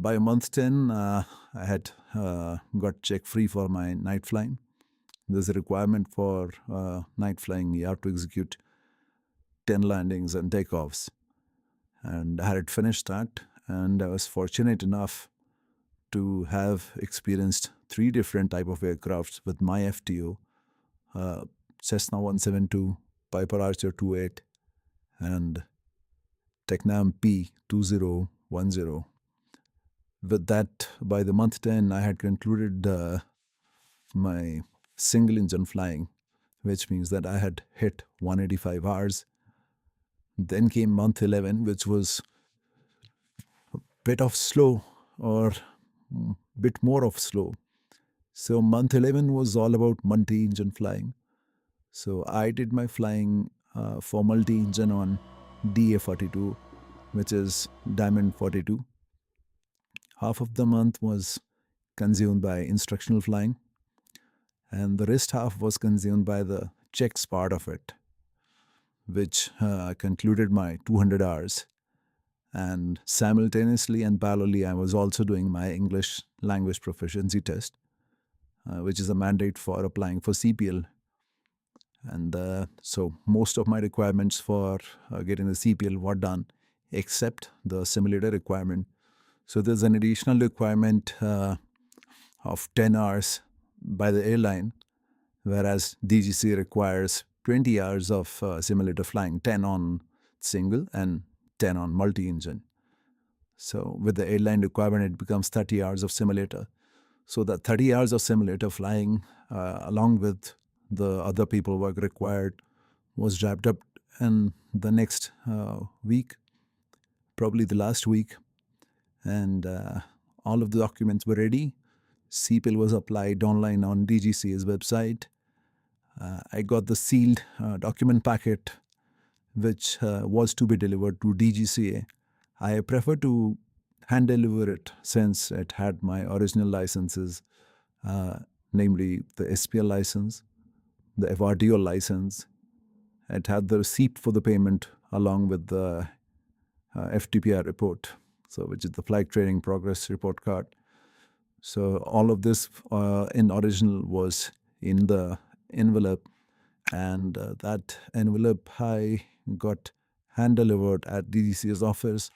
By month 10, I had got check free for my night flying. There's a requirement for night flying. You have to execute 10 landings and takeoffs. And I had finished that, and I was fortunate enough to have experienced 3 different type of aircrafts with my FTO, Cessna 172, Piper Archer 28, and Tecnam P2010. With that, by the month 10, I had concluded my single engine flying, which means that I had hit 185 hours. Then came month 11, which was a bit of slow, or bit more of slow. So month 11 was all about multi-engine flying. So I did my flying for multi-engine on DA42, which is Diamond 42. Half of the month was consumed by instructional flying, and the rest half was consumed by the checks part of it, which concluded my 200 hours. And simultaneously and parallelly, I was also doing my English language proficiency test, which is a mandate for applying for CPL. And so most of my requirements for getting the CPL were done, except the simulator requirement. So there's an additional requirement of 10 hours by the airline, whereas DGC requires 20 hours of simulator flying, 10 on single and 10 on multi-engine. So with the airline requirement, it becomes 30 hours of simulator. So the 30 hours of simulator flying, along with the other paperwork required, was wrapped up in the next week, probably the last week. And all of the documents were ready. CPL was applied online on DGCA's website. I got the sealed document packet, which was to be delivered to DGCA. I prefer to hand deliver it since it had my original licenses, namely the SPL license, the FRDO license. It had the receipt for the payment along with the FTPR report, so which is the Flight Training Progress Report card. So all of this in original was in the envelope, and that envelope I got hand delivered at DGCA's office,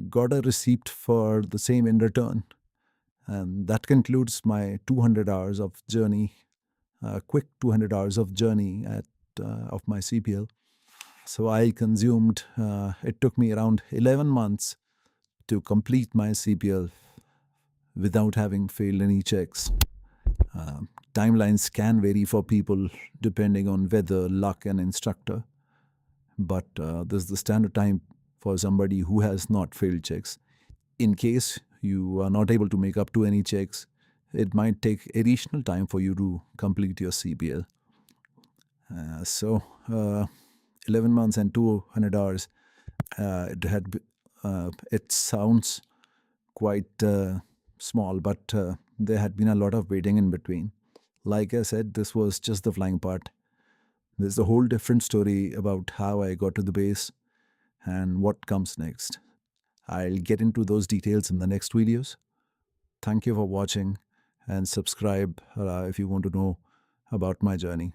got a receipt for the same in return, and that concludes my 200 hours of journey, quick 200 hours of journey of my CPL. So I consumed, it took me around 11 months to complete my CPL without having failed any checks. Timelines can vary for people depending on weather, luck, and instructor. But this is the standard time for somebody who has not failed checks. In case you are not able to make up to any checks, it might take additional time for you to complete your CPL. So 11 months and 200 hours, it sounds quite small, but there had been a lot of waiting in between. Like I said, this was just the flying part. There's a whole different story about how I got to the base and what comes next. I'll get into those details in the next videos. Thank you for watching, and subscribe if you want to know about my journey.